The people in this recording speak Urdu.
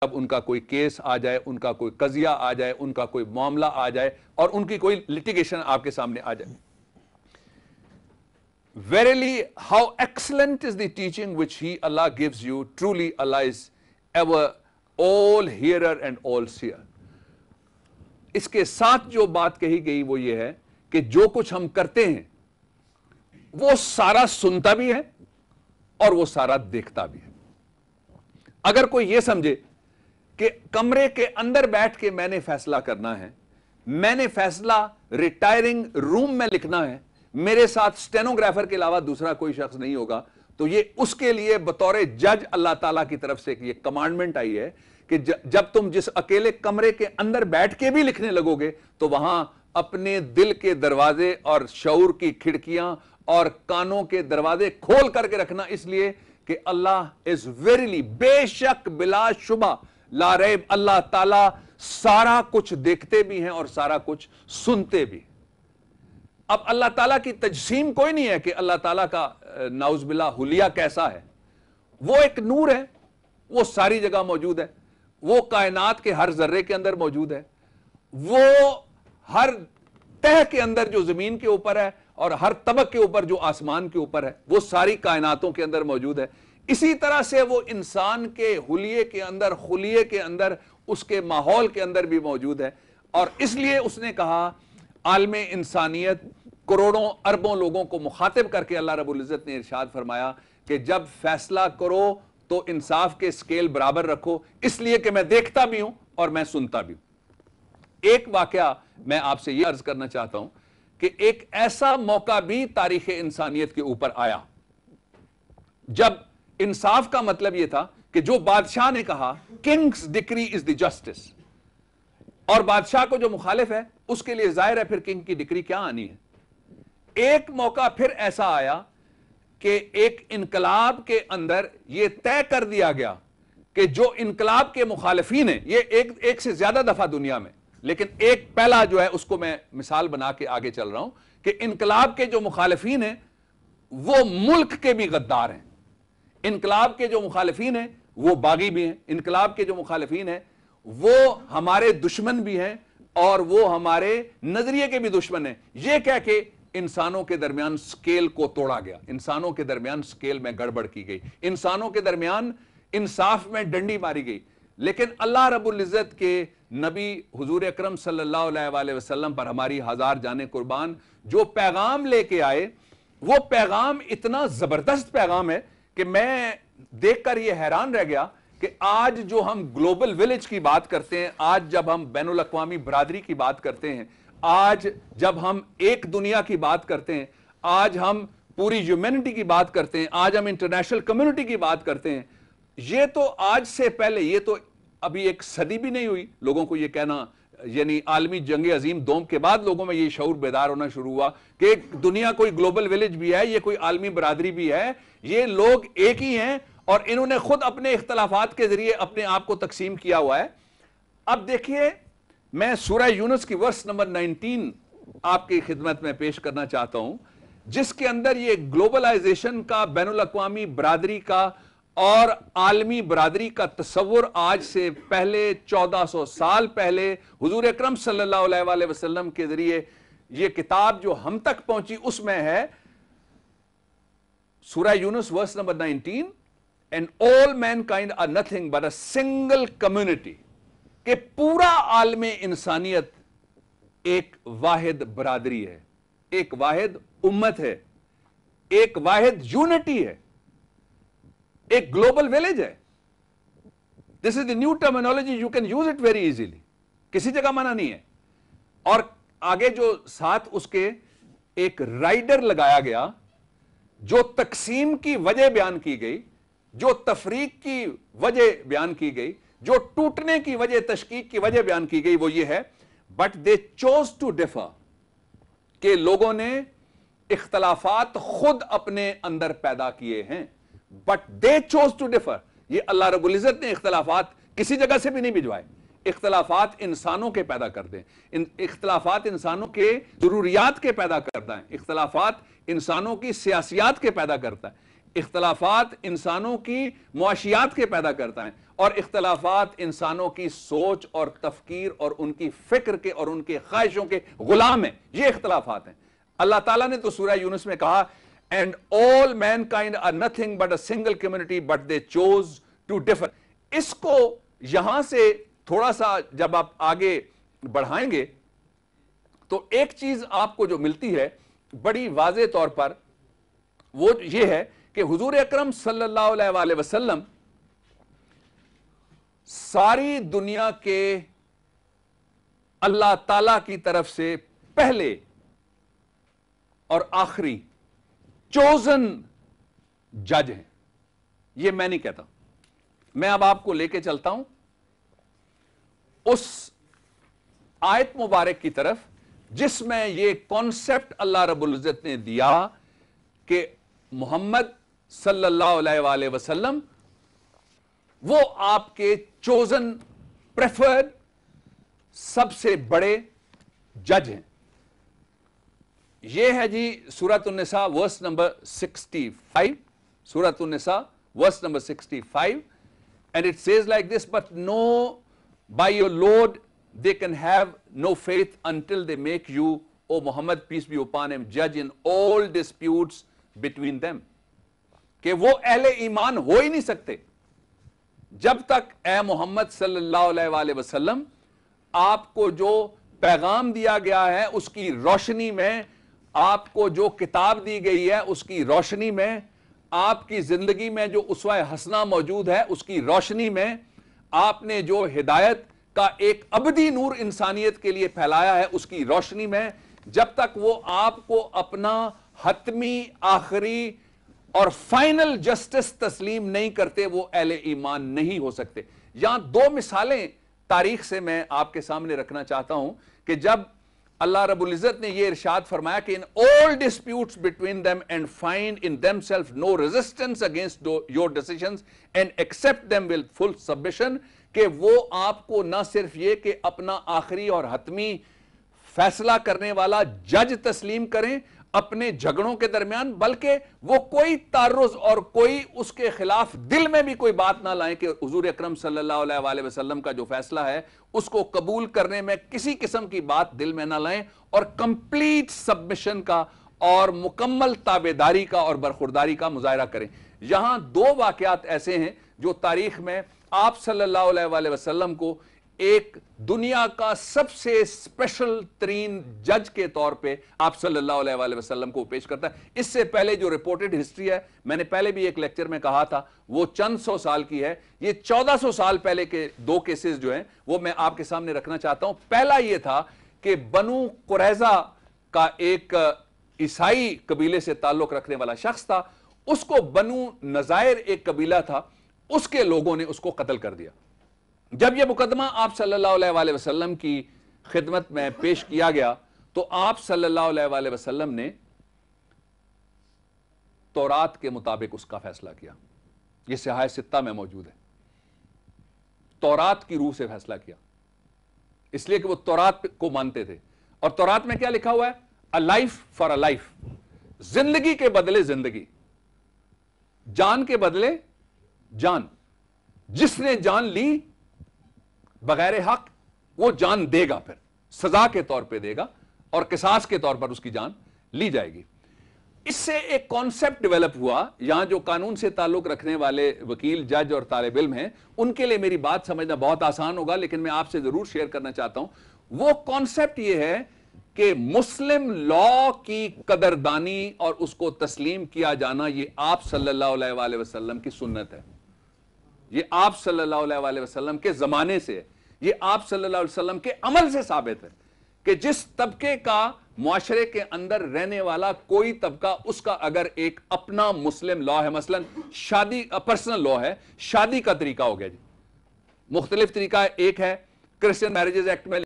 اب ان کا کوئی کیس آ جائے, ان کا کوئی قضیہ آ جائے, ان کا کوئی معاملہ آ جائے اور ان کی کوئی لٹیگیشن آپ کے سامنے آ جائے. Verily, how excellent is the teaching which He, Allah, gives you. Truly, Allah is ever all hearer and all seer. اس کے ساتھ جو بات کہی گئی وہ یہ ہے کہ جو کچھ ہم کرتے ہیں وہ سارا سنتا بھی ہے اور وہ سارا دیکھتا بھی ہے. اگر کوئی یہ سمجھے کہ کمرے کے اندر بیٹھ کے میں نے فیصلہ کرنا ہے, میں نے فیصلہ ریٹائرنگ روم میں لکھنا ہے, میرے ساتھ سٹینوگرافر کے علاوہ دوسرا کوئی شخص نہیں ہوگا, تو یہ اس کے لیے بطور جج اللہ تعالیٰ کی طرف سے یہ کمانڈمنٹ آئی ہے کہ جب تم جس اکیلے کمرے کے اندر بیٹھ کے بھی لکھنے لگو گے تو وہاں اپنے دل کے دروازے اور شعور کی کھڑکیاں اور کانوں کے دروازے کھول کر کے رکھنا, اس لیے کہ اللہ از ویریلی, بے شک بلا شبہ, لا ریب, اللہ تعالیٰ سارا کچھ دیکھتے بھی ہیں اور سارا کچھ سنتے بھی. اب اللہ تعالیٰ کی تجسیم کوئی نہیں ہے کہ اللہ تعالیٰ کا نعوذ باللہ حلیہ کیسا ہے. وہ ایک نور ہے, وہ ساری جگہ موجود ہے, وہ کائنات کے ہر ذرے کے اندر موجود ہے, وہ ہر تہ کے اندر جو زمین کے اوپر ہے اور ہر طبق کے اوپر جو آسمان کے اوپر ہے وہ ساری کائناتوں کے اندر موجود ہے. اسی طرح سے وہ انسان کے حلیے کے اندر, خلیے کے اندر, اس کے ماحول کے اندر بھی موجود ہے. اور اس لیے اس نے کہا عالم انسانیت کروڑوں اربوں لوگوں کو مخاطب کر کے اللہ رب العزت نے ارشاد فرمایا کہ جب فیصلہ کرو تو انصاف کے سکیل برابر رکھو, اس لیے کہ میں دیکھتا بھی ہوں اور میں سنتا بھی ہوں. ایک واقعہ میں آپ سے یہ عرض کرنا چاہتا ہوں کہ ایک ایسا موقع بھی تاریخ انسانیت کے اوپر آیا جب انصاف کا مطلب یہ تھا کہ جو بادشاہ نے کہا کنگز ڈکری از دی جسٹس, اور بادشاہ کو جو مخالف ہے اس کے لیے ظاہر ہے پھر کنگ کی ڈکری کیا آنی ہے. ایک موقع پھر ایسا آیا کہ ایک انقلاب کے اندر یہ طے کر دیا گیا کہ جو انقلاب کے مخالفین ہیں, یہ ایک سے زیادہ دفعہ دنیا میں, لیکن ایک پہلا جو ہے اس کو میں مثال بنا کے آگے چل رہا ہوں کہ انقلاب کے جو مخالفین ہیں وہ ملک کے بھی غدار ہیں, انقلاب کے جو مخالفین ہیں وہ باغی بھی ہیں, انقلاب کے جو مخالفین ہیں وہ ہمارے دشمن بھی ہیں اور وہ ہمارے نظریے کے بھی دشمن ہیں. یہ کہہ کے انسانوں کے درمیان سکیل کو توڑا گیا, انسانوں کے درمیان سکیل میں گڑبڑ کی گئی, انسانوں کے درمیان انصاف میں ڈنڈی ماری گئی. لیکن اللہ رب العزت کے نبی حضور اکرم صلی اللہ علیہ وسلم پر ہماری ہزار جانیں قربان, جو پیغام لے کے آئے وہ پیغام اتنا زبردست پیغام ہے کہ میں دیکھ کر یہ حیران رہ گیا کہ آج جو ہم گلوبل ویلیج کی بات کرتے ہیں, آج جب ہم بین الاقوامی برادری کی بات کرتے ہیں, آج جب ہم ایک دنیا کی بات کرتے ہیں, آج ہم پوری ہیومینٹی کی بات کرتے ہیں, آج ہم انٹرنیشنل کمیونٹی کی بات کرتے ہیں, یہ تو آج سے پہلے, یہ تو ابھی ایک صدی بھی نہیں ہوئی لوگوں کو یہ کہنا, یعنی عالمی جنگ عظیم دوم کے بعد لوگوں میں یہ شعور بیدار ہونا شروع ہوا کہ دنیا کوئی گلوبل ویلیج بھی ہے, یہ کوئی عالمی برادری بھی ہے, یہ لوگ ایک ہی ہیں اور انہوں نے خود اپنے اختلافات کے ذریعے اپنے آپ کو تقسیم کیا ہوا ہے. اب دیکھیے میں سورہ یونس کی ورس نمبر 19 آپ کی خدمت میں پیش کرنا چاہتا ہوں, جس کے اندر یہ گلوبلائزیشن کا, بین الاقوامی برادری کا اور عالمی برادری کا تصور آج سے پہلے 1400 سال پہلے حضور اکرم صلی اللہ علیہ وسلم کے ذریعے یہ کتاب جو ہم تک پہنچی اس میں ہے. سورہ یونس verse number 19, and all mankind are nothing but a single community, کہ پورا عالم انسانیت ایک واحد برادری ہے, ایک واحد امت ہے, ایک واحد یونٹی ہے, ایک گلوبل ویلیج ہے. This is the new terminology, you can use it very easily, کسی جگہ منع نہیں ہے. اور آگے جو ساتھ اس کے ایک رائڈر لگایا گیا, جو تقسیم کی وجہ بیان کی گئی, جو تفریق کی وجہ بیان کی گئی, جو ٹوٹنے کی وجہ, تشکیک کی وجہ بیان کی گئی, وہ یہ ہے but they chose to differ, کہ لوگوں نے اختلافات خود اپنے اندر پیدا کیے ہیں, but they chose to differ. یہ اللہ رب العزت نے اختلافات کسی جگہ سے بھی نہیں بھجوائے, اختلافات انسانوں کے پیدا کر دیں, اختلافات انسانوں کے ضروریات کے پیدا کرتا ہے, اختلافات انسانوں کی سیاسیات کے پیدا کرتا ہے, اختلافات انسانوں کی معاشیات کے پیدا کرتا ہے، اور اختلافات انسانوں کی سوچ اور تفکیر اور ان کی فکر کے اور ان کے خواہشوں کے غلام ہیں. یہ اختلافات ہیں. اللہ تعالیٰ نے تو سورہ یونس میں کہا and all mankind are nothing but a single community but they chose to differ. اس کو یہاں سے تھوڑا سا جب آپ آگے بڑھائیں گے تو ایک چیز آپ کو جو ملتی ہے بڑی واضح طور پر وہ یہ ہے کہ حضور اکرم صلی اللہ علیہ وآلہ وسلم ساری دنیا کے اللہ تعالی کی طرف سے پہلے اور آخری چوزن جج ہیں. یہ میں نہیں کہتا، میں اب آپ کو لے کے چلتا ہوں اس آیت مبارک کی طرف جس میں یہ کانسیپٹ اللہ رب العزت نے دیا کہ محمد صلی اللہ علیہ وآلہ وسلم وہ آپ کے چوزن پریفرڈ سب سے بڑے جج ہیں. یہ ہے جی سورۃ النساء ورس نمبر 65. سورۃ النساء verse number 65 and it says like this, but no, by your Lord they can have no faith until they make you, O Muhammad, peace be upon him, judge in all disputes between them. کہ وہ اہل ایمان ہو ہی نہیں سکتے جب تک اے محمد صلی اللہ علیہ وآلہ وسلم آپ کو جو پیغام دیا گیا ہے اس کی روشنی میں، آپ کو جو کتاب دی گئی ہے اس کی روشنی میں، آپ کی زندگی میں جو اسوہ حسنہ موجود ہے اس کی روشنی میں، آپ نے جو ہدایت کا ایک ابدی نور انسانیت کے لیے پھیلایا ہے اس کی روشنی میں، جب تک وہ آپ کو اپنا حتمی، آخری اور فائنل جسٹس تسلیم نہیں کرتے وہ اہل ایمان نہیں ہو سکتے. یہاں دو مثالیں تاریخ سے میں آپ کے سامنے رکھنا چاہتا ہوں کہ جب اللہ رب العزت نے یہ ارشاد فرمایا کہ in all disputes between them and find in themselves no resistance against your decisions and accept them with full submission, کہ وہ آپ کو نہ صرف یہ کہ اپنا آخری اور حتمی فیصلہ کرنے والا جج تسلیم کریں اپنے جھگڑوں کے درمیان، بلکہ وہ کوئی تعرض اور کوئی اس کے خلاف دل میں بھی کوئی بات نہ لائیں کہ حضور اکرم صلی اللہ علیہ وآلہ وسلم کا جو فیصلہ ہے اس کو قبول کرنے میں کسی قسم کی بات دل میں نہ لائیں، اور کمپلیٹ سبمیشن کا اور مکمل تابعداری کا اور برخورداری کا مظاہرہ کریں. یہاں دو واقعات ایسے ہیں جو تاریخ میں آپ صلی اللہ علیہ وآلہ وسلم کو ایک دنیا کا سب سے اسپیشل ترین جج کے طور پہ آپ صلی اللہ علیہ وآلہ وسلم کو پیش کرتا ہے. اس سے پہلے جو ریپورٹڈ ہسٹری ہے، میں نے پہلے بھی ایک لیکچر میں کہا تھا، وہ چند سو سال کی ہے. یہ 1400 سال پہلے کے دو کیسز جو ہیں وہ میں آپ کے سامنے رکھنا چاہتا ہوں. پہلا یہ تھا کہ بنو قریظہ کا ایک عیسائی قبیلے سے تعلق رکھنے والا شخص تھا، اس کو بنو نذائر ایک قبیلہ تھا، اس کے لوگوں نے اس کو قتل کر دیا. جب یہ مقدمہ آپ صلی اللہ علیہ وآلہ وسلم کی خدمت میں پیش کیا گیا تو آپ صلی اللہ علیہ وآلہ وسلم نے تورات کے مطابق اس کا فیصلہ کیا. یہ صحاح ستہ میں موجود ہے. تورات کی روح سے فیصلہ کیا، اس لیے کہ وہ تورات کو مانتے تھے. اور تورات میں کیا لکھا ہوا ہے؟ a life for a life، زندگی کے بدلے زندگی، جان کے بدلے جان. جس نے جان لی بغیر حق وہ جان دے گا، پھر سزا کے طور پہ دے گا اور قصاص کے طور پر اس کی جان لی جائے گی. اس سے ایک کانسیپٹ ڈیولپ ہوا. یہاں جو قانون سے تعلق رکھنے والے وکیل، جج اور طالب علم ہیں ان کے لیے میری بات سمجھنا بہت آسان ہوگا، لیکن میں آپ سے ضرور شیئر کرنا چاہتا ہوں. وہ کانسیپٹ یہ ہے کہ مسلم لا کی قدردانی اور اس کو تسلیم کیا جانا یہ آپ صلی اللہ علیہ وآلہ وسلم کی سنت ہے. یہ آپ صلی اللہ علیہ وآلہ وسلم کے زمانے سے ہے. یہ آپ صلی اللہ علیہ وسلم کے عمل سے ثابت ہے کہ جس طبقے کا معاشرے کے اندر رہنے والا کوئی طبقہ، اس کا اگر ایک اپنا مسلم لا ہے، مثلا شادی پرسنل لا ہے، شادی کا طریقہ ہو گیا جی، مختلف طریقہ ایک ہے کرسچن میرجز ایکٹ میں